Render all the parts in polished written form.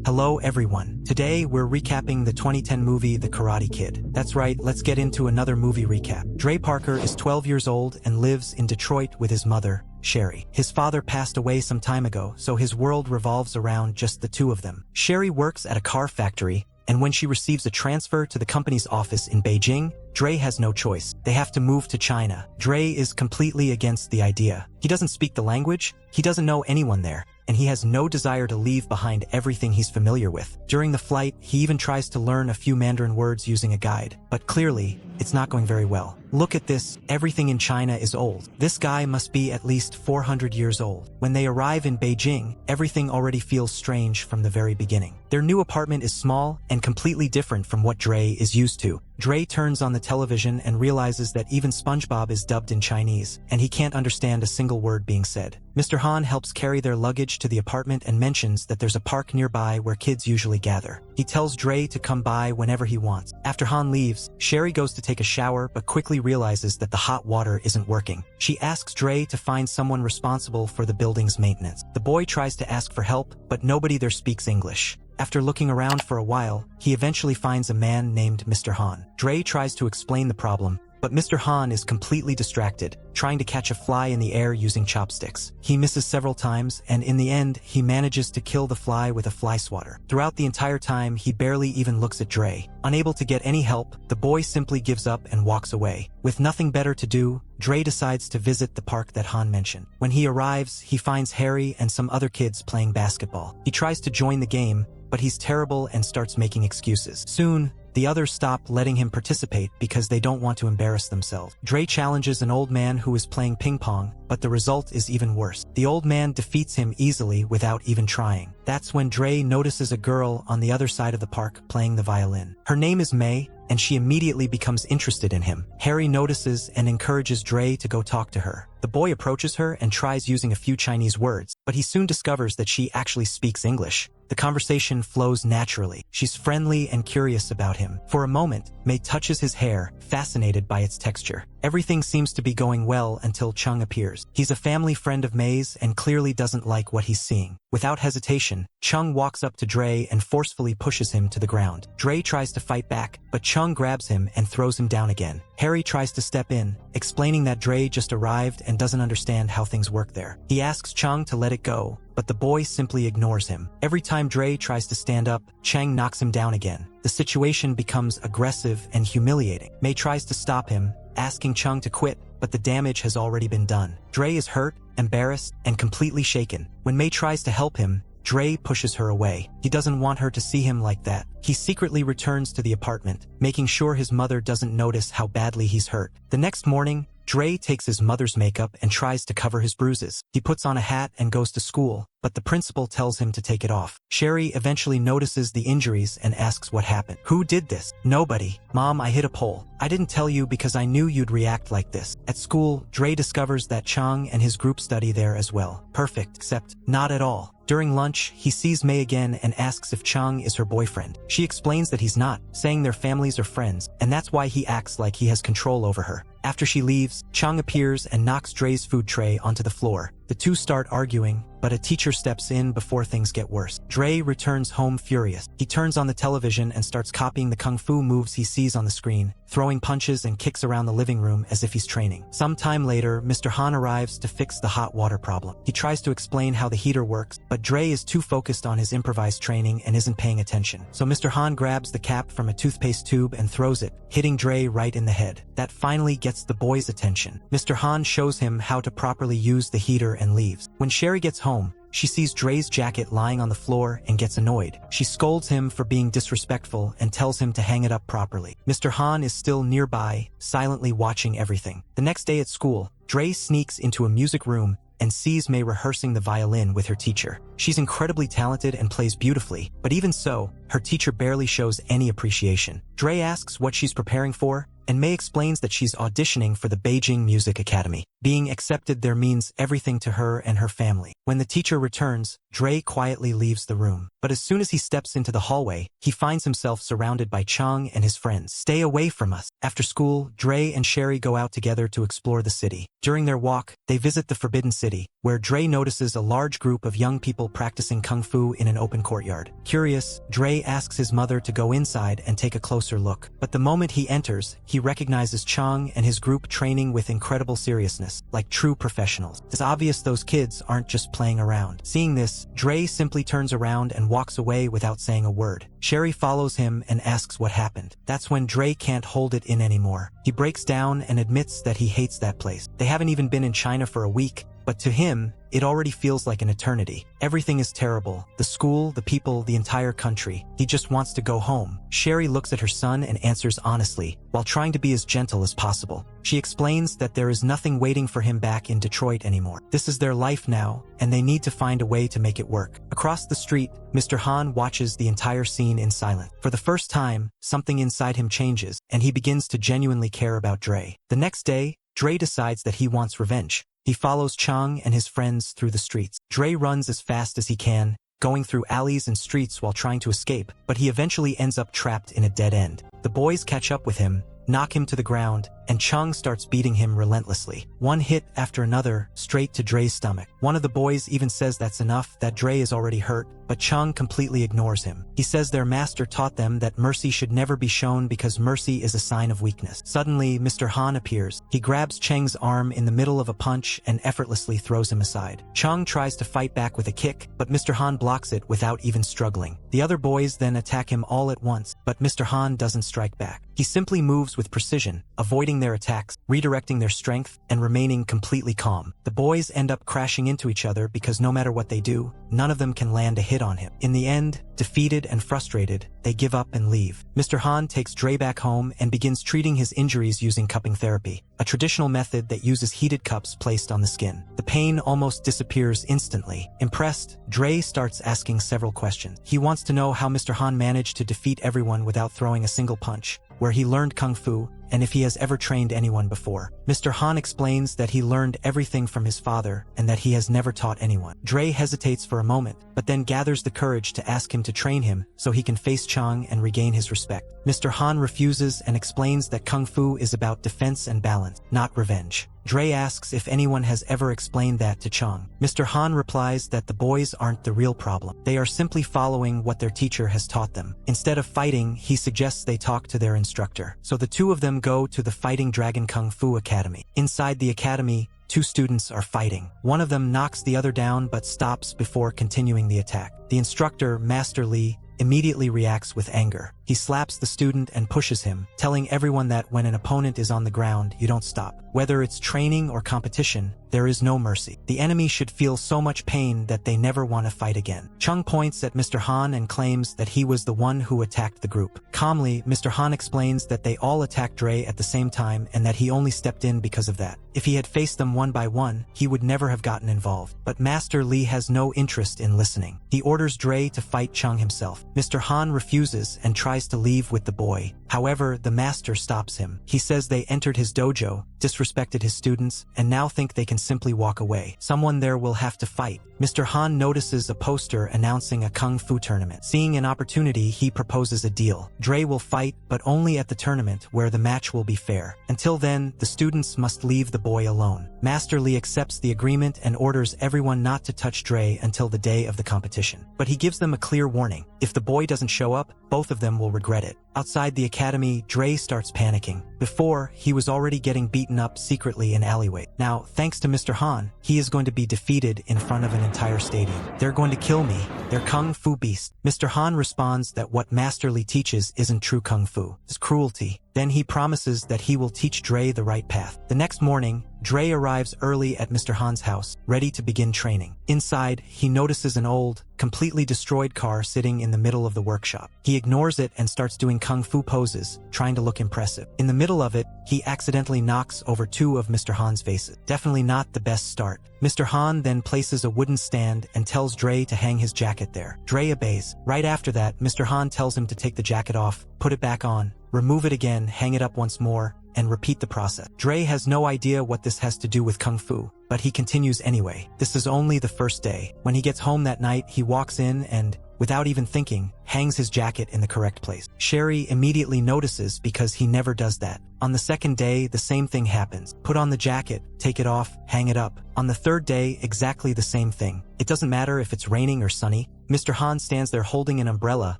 Hello everyone. Today we're recapping the 2010 movie The Karate Kid. That's right, let's get into another movie recap. Dre Parker is 12 years old and lives in Detroit with his mother, Sherry. His father passed away some time ago, so his world revolves around just the two of them. Sherry works at a car factory, and when she receives a transfer to the company's office in Beijing, Dre has no choice. They have to move to China. Dre is completely against the idea. He doesn't speak the language, he doesn't know anyone there, and he has no desire to leave behind everything he's familiar with. During the flight, he even tries to learn a few Mandarin words using a guide. But clearly, it's not going very well. Look at this, everything in China is old. This guy must be at least 400 years old. When they arrive in Beijing, everything already feels strange from the very beginning. Their new apartment is small and completely different from what Dre is used to. Dre turns on the television and realizes that even SpongeBob is dubbed in Chinese, and he can't understand a single word being said. Mr. Han helps carry their luggage to the apartment and mentions that there's a park nearby where kids usually gather. He tells Dre to come by whenever he wants. After Han leaves, Sherry goes to take a shower but quickly realizes that the hot water isn't working. She asks Dre to find someone responsible for the building's maintenance. The boy tries to ask for help, but nobody there speaks English. After looking around for a while, he eventually finds a man named Mr. Han. Dre tries to explain the problem, but Mr. Han is completely distracted, trying to catch a fly in the air using chopsticks. He misses several times, and in the end, he manages to kill the fly with a fly swatter. Throughout the entire time, he barely even looks at Dre. Unable to get any help, the boy simply gives up and walks away. With nothing better to do, Dre decides to visit the park that Han mentioned. When he arrives, he finds Harry and some other kids playing basketball. He tries to join the game, but he's terrible and starts making excuses. Soon, the others stop letting him participate because they don't want to embarrass themselves. Dre challenges an old man who is playing ping pong, but the result is even worse. The old man defeats him easily without even trying. That's when Dre notices a girl on the other side of the park playing the violin. Her name is May, and she immediately becomes interested in him. Harry notices and encourages Dre to go talk to her. The boy approaches her and tries using a few Chinese words, but he soon discovers that she actually speaks English. The conversation flows naturally. She's friendly and curious about him. For a moment, May touches his hair, fascinated by its texture. Everything seems to be going well until Chung appears. He's a family friend of May's and clearly doesn't like what he's seeing. Without hesitation, Chung walks up to Dre and forcefully pushes him to the ground. Dre tries to fight back, but Chung grabs him and throws him down again. Harry tries to step in, explaining that Dre just arrived and doesn't understand how things work there. He asks Chung to let it go, but the boy simply ignores him. Every time Dre tries to stand up, Chang knocks him down again. The situation becomes aggressive and humiliating. May tries to stop him, asking Chung to quit, but the damage has already been done. Dre is hurt, embarrassed, and completely shaken. When May tries to help him, Dre pushes her away. He doesn't want her to see him like that. He secretly returns to the apartment, making sure his mother doesn't notice how badly he's hurt. The next morning, Dre takes his mother's makeup and tries to cover his bruises. He puts on a hat and goes to school, but the principal tells him to take it off. Sherry eventually notices the injuries and asks what happened. Who did this? Nobody. Mom, I hit a pole. I didn't tell you because I knew you'd react like this. At school, Dre discovers that Chung and his group study there as well. Perfect, except not at all. During lunch, he sees May again and asks if Chung is her boyfriend. She explains that he's not, saying their families are friends, and that's why he acts like he has control over her. After she leaves, Chung appears and knocks Dre's food tray onto the floor. The two start arguing, but a teacher steps in before things get worse. Dre returns home furious. He turns on the television and starts copying the kung fu moves he sees on the screen, throwing punches and kicks around the living room as if he's training. Some time later, Mr. Han arrives to fix the hot water problem. He tries to explain how the heater works, but Dre is too focused on his improvised training and isn't paying attention. So Mr. Han grabs the cap from a toothpaste tube and throws it, hitting Dre right in the head. That finally gets the boy's attention. Mr. Han shows him how to properly use the heater and leaves. When Sherry gets home, she sees Dre's jacket lying on the floor and gets annoyed. She scolds him for being disrespectful and tells him to hang it up properly. Mr. Han is still nearby, silently watching everything. The next day at school, Dre sneaks into a music room and sees May rehearsing the violin with her teacher. She's incredibly talented and plays beautifully, but even so, her teacher barely shows any appreciation. Dre asks what she's preparing for, and May explains that she's auditioning for the Beijing Music Academy. Being accepted there means everything to her and her family. When the teacher returns, Dre quietly leaves the room. But as soon as he steps into the hallway, he finds himself surrounded by Chung and his friends. "Stay away from us." After school, Dre and Sherry go out together to explore the city. During their walk, they visit the Forbidden City, where Dre notices a large group of young people practicing kung fu in an open courtyard. Curious, Dre asks his mother to go inside and take a closer look. But the moment he enters, he recognizes Chung and his group training with incredible seriousness, like true professionals. It's obvious those kids aren't just playing around. Seeing this, Dre simply turns around and walks away without saying a word. Sherry follows him and asks what happened. That's when Dre can't hold it in anymore. He breaks down and admits that he hates that place. They haven't even been in China for a week, but to him, it already feels like an eternity. Everything is terrible. The school, the people, the entire country. He just wants to go home. Sherry looks at her son and answers honestly, while trying to be as gentle as possible. She explains that there is nothing waiting for him back in Detroit anymore. This is their life now, and they need to find a way to make it work. Across the street, Mr. Han watches the entire scene in silence. For the first time, something inside him changes, and he begins to genuinely care about Dre. The next day, Dre decides that he wants revenge. He follows Chung and his friends through the streets. Dre runs as fast as he can, going through alleys and streets while trying to escape, but he eventually ends up trapped in a dead end. The boys catch up with him, knock him to the ground, and Chung starts beating him relentlessly. One hit after another, straight to Dre's stomach. One of the boys even says that's enough, that Dre is already hurt, but Chung completely ignores him. He says their master taught them that mercy should never be shown because mercy is a sign of weakness. Suddenly, Mr. Han appears. He grabs Cheng's arm in the middle of a punch and effortlessly throws him aside. Chung tries to fight back with a kick, but Mr. Han blocks it without even struggling. The other boys then attack him all at once, but Mr. Han doesn't strike back. He simply moves with precision, avoiding their attacks, redirecting their strength, and remaining completely calm. The boys end up crashing into each other because no matter what they do, none of them can land a hit on him. In the end, defeated and frustrated, they give up and leave. Mr. Han takes Dre back home and begins treating his injuries using cupping therapy, a traditional method that uses heated cups placed on the skin. The pain almost disappears instantly. Impressed, Dre starts asking several questions. He wants to know how Mr. Han managed to defeat everyone without throwing a single punch, where he learned kung fu, and if he has ever trained anyone before. Mr. Han explains that he learned everything from his father and that he has never taught anyone. Dre hesitates for a moment, but then gathers the courage to ask him to train him so he can face Chung and regain his respect. Mr. Han refuses and explains that kung fu is about defense and balance, not revenge. Dre asks if anyone has ever explained that to Chung. Mr. Han replies that the boys aren't the real problem. They are simply following what their teacher has taught them. Instead of fighting, he suggests they talk to their instructor. So the two of them go to the Fighting Dragon Kung Fu Academy. Inside the academy, two students are fighting. One of them knocks the other down but stops before continuing the attack. The instructor, Master Lee, immediately reacts with anger. He slaps the student and pushes him, telling everyone that when an opponent is on the ground, you don't stop. Whether it's training or competition, there is no mercy. The enemy should feel so much pain that they never want to fight again. Chung points at Mr. Han and claims that he was the one who attacked the group. Calmly, Mr. Han explains that they all attacked Dre at the same time and that he only stepped in because of that. If he had faced them one by one, he would never have gotten involved. But Master Lee has no interest in listening. He orders Dre to fight Chung himself. Mr. Han refuses and tries to leave with the boy. However, the master stops him. He says they entered his dojo, disrespected his students, and now think they can simply walk away. Someone there will have to fight. Mr. Han notices a poster announcing a kung fu tournament. Seeing an opportunity, he proposes a deal. Dre will fight, but only at the tournament where the match will be fair. Until then, the students must leave the boy alone. Master Lee accepts the agreement and orders everyone not to touch Dre until the day of the competition. But he gives them a clear warning. If the boy doesn't show up, both of them will regret it. Outside the academy, Dre starts panicking. Before, he was already getting beaten up secretly in alleyway. Now, thanks to Mr. Han, he is going to be defeated in front of an entire stadium. They're going to kill me. They're kung fu beasts. Mr. Han responds that what Master Lee teaches isn't true kung fu. It's cruelty. Then he promises that he will teach Dre the right path. The next morning, Dre arrives early at Mr. Han's house, ready to begin training. Inside, he notices an old, completely destroyed car sitting in the middle of the workshop. He ignores it and starts doing kung fu poses, trying to look impressive. In the middle of it, he accidentally knocks over two of Mr. Han's vases. Definitely not the best start. Mr. Han then places a wooden stand and tells Dre to hang his jacket there. Dre obeys. Right after that, Mr. Han tells him to take the jacket off, put it back on, remove it again, hang it up once more, and repeat the process. Dre has no idea what this has to do with Kung Fu, but he continues anyway. This is only the first day. When he gets home that night, he walks in and, without even thinking, hangs his jacket in the correct place. Sherry immediately notices because he never does that. On the second day, the same thing happens. Put on the jacket, take it off, hang it up. On the third day, exactly the same thing. It doesn't matter if it's raining or sunny. Mr. Han stands there holding an umbrella,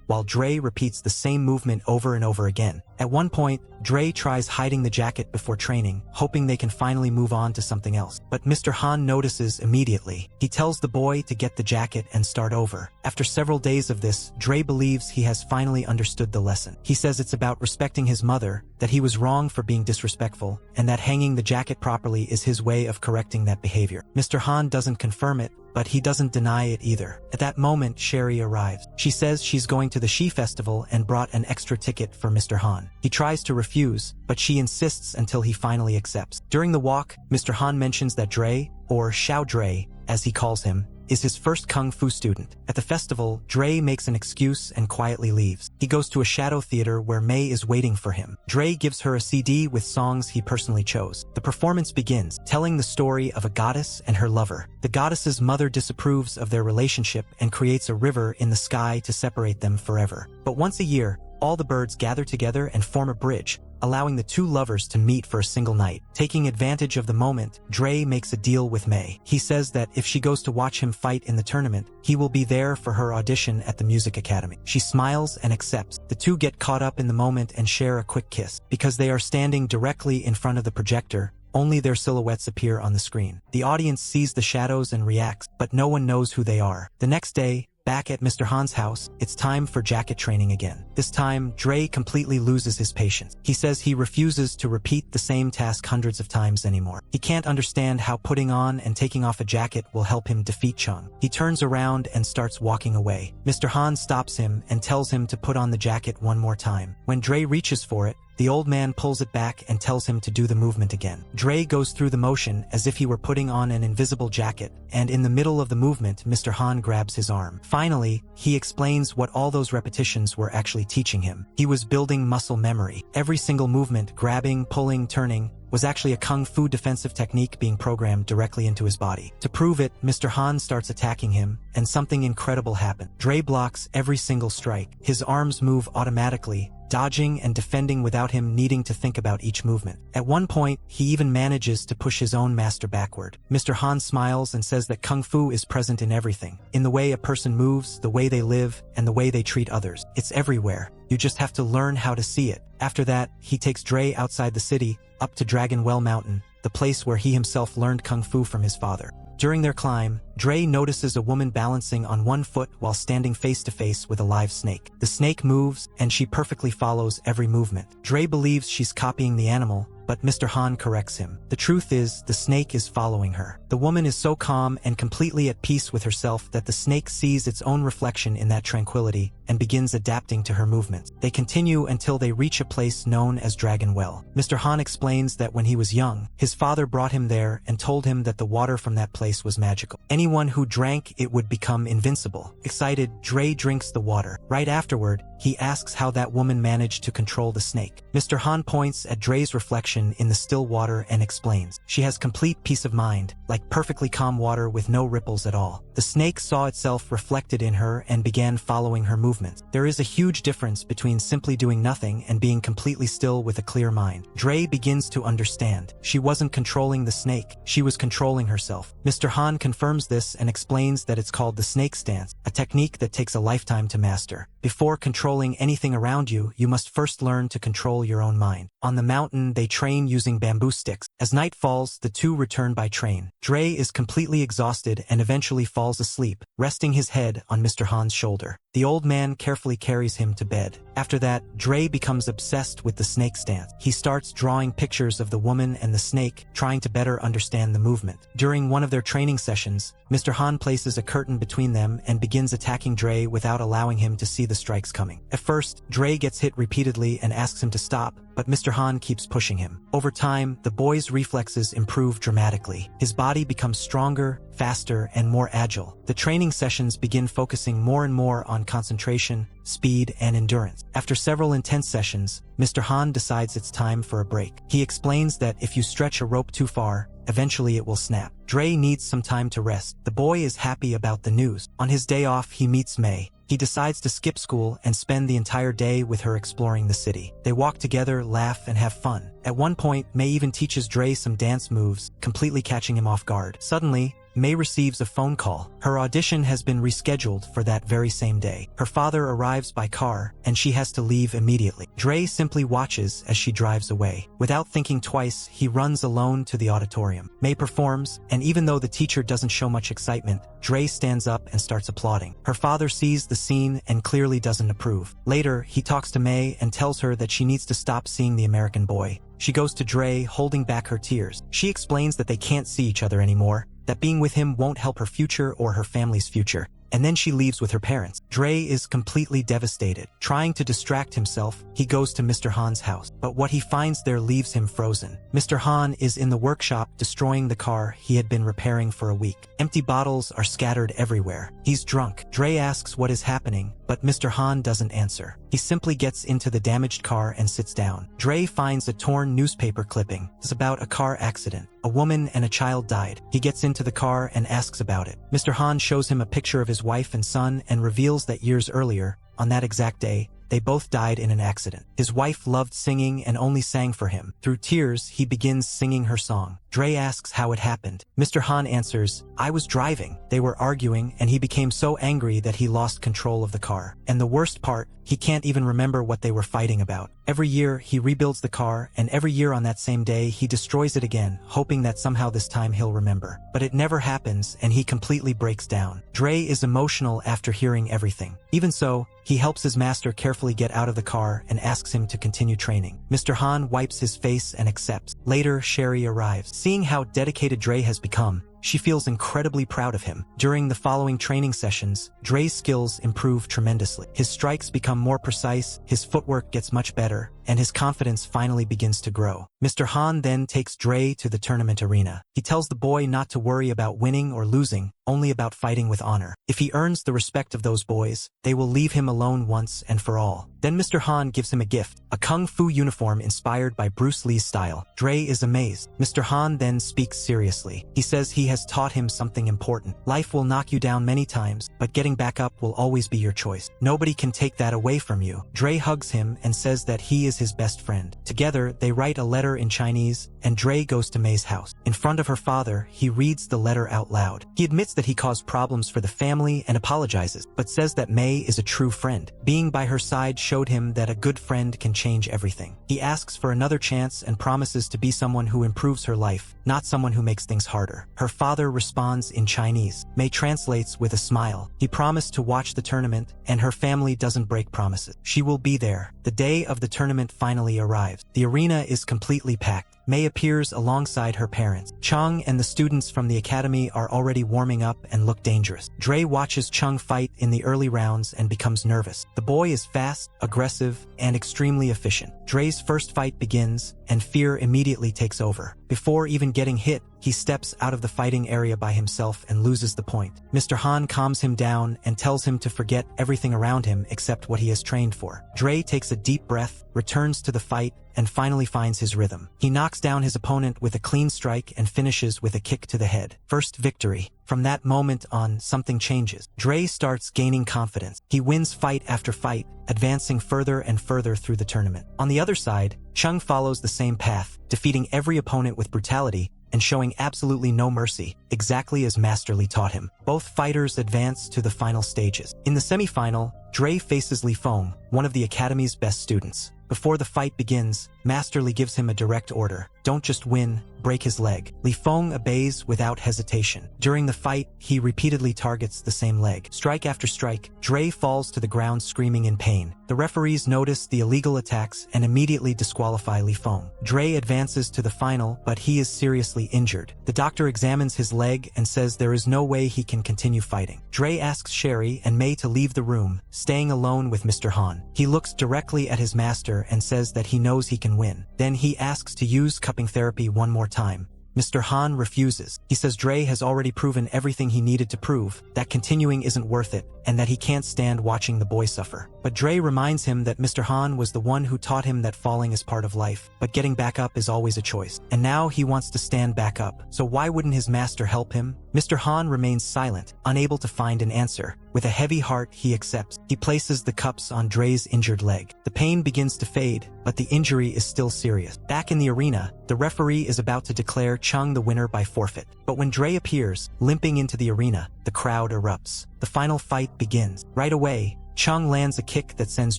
while Dre repeats the same movement over and over again. At one point, Dre tries hiding the jacket before training, hoping they can finally move on to something else. But Mr. Han notices immediately. He tells the boy to get the jacket and start over. After several days of this, Dre believes he has finally understood the lesson. He says it's about respecting his mother, that he was wrong for being disrespectful, and that hanging the jacket properly is his way of correcting that behavior. Mr. Han doesn't confirm it, but he doesn't deny it either. At that moment, Sherry arrives. She says she's going to the Shi festival and brought an extra ticket for Mr. Han. He tries to refuse, but she insists until he finally accepts. During the walk, Mr. Han mentions that Dre, or Xiao Dre, as he calls him, is his first Kung Fu student. At the festival, Dre makes an excuse and quietly leaves. He goes to a shadow theater where Mei is waiting for him. Dre gives her a CD with songs he personally chose. The performance begins, telling the story of a goddess and her lover. The goddess's mother disapproves of their relationship and creates a river in the sky to separate them forever. But once a year, all the birds gather together and form a bridge, allowing the two lovers to meet for a single night. Taking advantage of the moment, Dre makes a deal with Mei. He says that if she goes to watch him fight in the tournament, he will be there for her audition at the music academy. She smiles and accepts. The two get caught up in the moment and share a quick kiss. Because they are standing directly in front of the projector, only their silhouettes appear on the screen. The audience sees the shadows and reacts, but no one knows who they are. The next day, back at Mr. Han's house, it's time for jacket training again. This time, Dre completely loses his patience. He says he refuses to repeat the same task hundreds of times anymore. He can't understand how putting on and taking off a jacket will help him defeat Chung. He turns around and starts walking away. Mr. Han stops him and tells him to put on the jacket one more time. When Dre reaches for it, the old man pulls it back and tells him to do the movement again. Dre goes through the motion as if he were putting on an invisible jacket, and in the middle of the movement, Mr. Han grabs his arm. Finally, he explains what all those repetitions were actually teaching him. He was building muscle memory. Every single movement, grabbing, pulling, turning, was actually a Kung Fu defensive technique being programmed directly into his body. To prove it, Mr. Han starts attacking him, and something incredible happens. Dre blocks every single strike. His arms move automatically, dodging and defending without him needing to think about each movement. At one point, he even manages to push his own master backward. Mr. Han smiles and says that Kung Fu is present in everything. In the way a person moves, the way they live, and the way they treat others. It's everywhere. You just have to learn how to see it. After that, he takes Dre outside the city, up to Dragon Well Mountain, the place where he himself learned Kung Fu from his father. During their climb, Dre notices a woman balancing on one foot while standing face to face with a live snake. The snake moves, and she perfectly follows every movement. Dre believes she's copying the animal, but Mr. Han corrects him. The truth is, the snake is following her. The woman is so calm and completely at peace with herself that the snake sees its own reflection in that tranquility and begins adapting to her movements. They continue until they reach a place known as Dragon Well. Mr. Han explains that when he was young, his father brought him there and told him that the water from that place was magical. Anyone who drank it would become invincible. Excited, Dre drinks the water. Right afterward, he asks how that woman managed to control the snake. Mr. Han points at Dre's reflection in the still water and explains. She has complete peace of mind, like perfectly calm water with no ripples at all. The snake saw itself reflected in her and began following her movements. There is a huge difference between simply doing nothing and being completely still with a clear mind. Dre begins to understand. She wasn't controlling the snake, she was controlling herself. Mr. Han confirms this and explains that it's called the snake stance, a technique that takes a lifetime to master. Before controlling anything around you, you must first learn to control your own mind. On the mountain, they train using bamboo sticks. As night falls, the two return by train. Dre is completely exhausted and eventually falls asleep, resting his head on Mr. Han's shoulder. The old man carefully carries him to bed. After that, Dre becomes obsessed with the snake stance. He starts drawing pictures of the woman and the snake, trying to better understand the movement. During one of their training sessions, Mr. Han places a curtain between them and begins attacking Dre without allowing him to see the strikes coming. At first, Dre gets hit repeatedly and asks him to stop, but Mr. Han keeps pushing him. Over time, the boy's reflexes improve dramatically. His body becomes stronger, faster, and more agile. The training sessions begin focusing more and more on concentration, speed, and endurance. After several intense sessions, Mr. Han decides it's time for a break. He explains that if you stretch a rope too far, eventually it will snap. Dre needs some time to rest. The boy is happy about the news. On his day off, he meets May. He decides to skip school and spend the entire day with her exploring the city. They walk together, laugh, and have fun. At one point, May even teaches Dre some dance moves, completely catching him off guard. Suddenly, May receives a phone call. Her audition has been rescheduled for that very same day. Her father arrives by car, and she has to leave immediately. Dre simply watches as she drives away. Without thinking twice, he runs alone to the auditorium. May performs, and even though the teacher doesn't show much excitement, Dre stands up and starts applauding. Her father sees the scene and clearly doesn't approve. Later, he talks to May and tells her that she needs to stop seeing the American boy. She goes to Dre, holding back her tears. She explains that they can't see each other anymore, that being with him won't help her future or her family's future. And then she leaves with her parents. Dre is completely devastated. Trying to distract himself, he goes to Mr. Han's house. But what he finds there leaves him frozen. Mr. Han is in the workshop destroying the car he had been repairing for a week. Empty bottles are scattered everywhere. He's drunk. Dre asks what is happening, but Mr. Han doesn't answer. He simply gets into the damaged car and sits down. Dre finds a torn newspaper clipping. It's about a car accident. A woman and a child died. He gets into the car and asks about it. Mr. Han shows him a picture of his wife and son and reveals that years earlier, on that exact day, they both died in an accident. His wife loved singing and only sang for him. Through tears, he begins singing her song. Dre asks how it happened. Mr. Han answers, "I was driving." They were arguing, and he became so angry that he lost control of the car. And the worst part, he can't even remember what they were fighting about. Every year, he rebuilds the car, and every year on that same day, he destroys it again, hoping that somehow this time he'll remember. But it never happens, and he completely breaks down. Dre is emotional after hearing everything. Even so, he helps his master carefully get out of the car and asks him to continue training. Mr. Han wipes his face and accepts. Later, Sherry arrives. Seeing how dedicated Dre has become, she feels incredibly proud of him. During the following training sessions, Dre's skills improve tremendously. His strikes become more precise, his footwork gets much better, and his confidence finally begins to grow. Mr. Han then takes Dre to the tournament arena. He tells the boy not to worry about winning or losing, only about fighting with honor. If he earns the respect of those boys, they will leave him alone once and for all. Then Mr. Han gives him a gift, a kung fu uniform inspired by Bruce Lee's style. Dre is amazed. Mr. Han then speaks seriously. He says he has taught him something important. Life will knock you down many times, but getting back up will always be your choice. Nobody can take that away from you. Dre hugs him and says that he is his best friend. Together, they write a letter in Chinese, and Dre goes to May's house. In front of her father, he reads the letter out loud. He admits that he caused problems for the family and apologizes, but says that May is a true friend. Being by her side showed him that a good friend can change everything. He asks for another chance and promises to be someone who improves her life, not someone who makes things harder. Her father responds in Chinese. May translates with a smile. He promised to watch the tournament, and her family doesn't break promises. She will be there. The day of the tournament finally arrives. The arena is completely packed. May appears alongside her parents. Chung and the students from the academy are already warming up and look dangerous. Dre watches Chung fight in the early rounds and becomes nervous. The boy is fast, aggressive, and extremely efficient. Dre's first fight begins, and fear immediately takes over. Before even getting hit, he steps out of the fighting area by himself and loses the point. Mr. Han calms him down and tells him to forget everything around him except what he has trained for. Dre takes a deep breath, returns to the fight, and finally finds his rhythm. He knocks down his opponent with a clean strike and finishes with a kick to the head. First victory. From that moment on, something changes. Dre starts gaining confidence. He wins fight after fight, advancing further and further through the tournament. On the other side, Chung follows the same path, defeating every opponent with brutality and showing absolutely no mercy, exactly as Master Li taught him. Both fighters advance to the final stages. In the semi-final, Dre faces Li Feng, one of the Academy's best students. Before the fight begins, Master Li gives him a direct order. Don't just win, break his leg. Li Feng obeys without hesitation. During the fight, he repeatedly targets the same leg. Strike after strike, Dre falls to the ground screaming in pain. The referees notice the illegal attacks and immediately disqualify Li Feng. Dre advances to the final, but he is seriously injured. The doctor examines his leg and says there is no way he can continue fighting. Dre asks Sherry and May to leave the room, staying alone with Mr. Han. He looks directly at his master and says that he knows he can win. Then he asks to use cupping therapy one more time. Mr. Han refuses. He says Dre has already proven everything he needed to prove, that continuing isn't worth it, and that he can't stand watching the boy suffer. But Dre reminds him that Mr. Han was the one who taught him that falling is part of life, but getting back up is always a choice. And now he wants to stand back up, so why wouldn't his master help him? Mr. Han remains silent, unable to find an answer. With a heavy heart, he accepts. He places the cups on Dre's injured leg. The pain begins to fade, but the injury is still serious. Back in the arena, the referee is about to declare Chung the winner by forfeit. But when Dre appears, limping into the arena, the crowd erupts. The final fight begins. Right away, Chung lands a kick that sends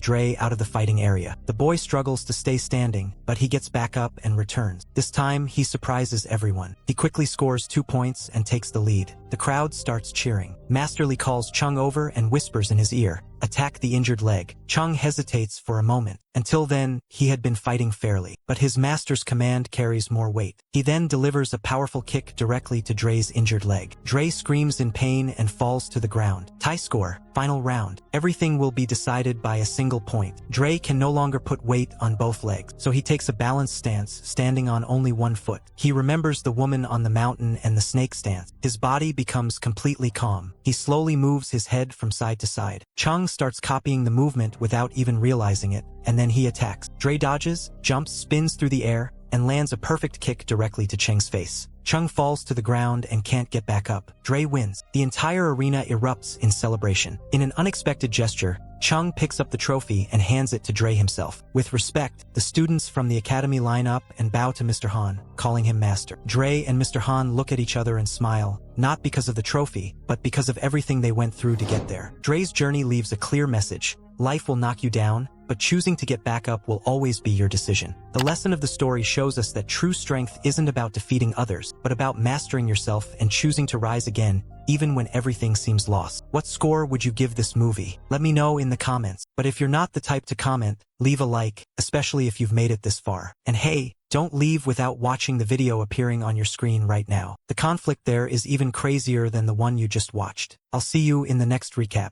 Dre out of the fighting area. The boy struggles to stay standing, but he gets back up and returns. This time, he surprises everyone. He quickly scores 2 points and takes the lead. The crowd starts cheering. Masterly calls Chung over and whispers in his ear, "Attack the injured leg." Chung hesitates for a moment. Until then, he had been fighting fairly, but his master's command carries more weight. He then delivers a powerful kick directly to Dre's injured leg. Dre screams in pain and falls to the ground. Tie score, final round. Everything will be decided by a single point. Dre can no longer put weight on both legs, so he takes a balanced stance, standing on only one foot. He remembers the woman on the mountain and the snake stance. His body becomes completely calm. He slowly moves his head from side to side. Chung starts copying the movement without even realizing it, and then he attacks. Dre dodges, jumps, spins through the air, and lands a perfect kick directly to Cheng's face. Chung falls to the ground and can't get back up. Dre wins. The entire arena erupts in celebration. In an unexpected gesture, Chung picks up the trophy and hands it to Dre himself. With respect, the students from the academy line up and bow to Mr. Han, calling him master. Dre and Mr. Han look at each other and smile, not because of the trophy, but because of everything they went through to get there. Dre's journey leaves a clear message. Life will knock you down, but choosing to get back up will always be your decision. The lesson of the story shows us that true strength isn't about defeating others, but about mastering yourself and choosing to rise again, even when everything seems lost. What score would you give this movie? Let me know in the comments. But if you're not the type to comment, leave a like, especially if you've made it this far. And hey, don't leave without watching the video appearing on your screen right now. The conflict there is even crazier than the one you just watched. I'll see you in the next recap.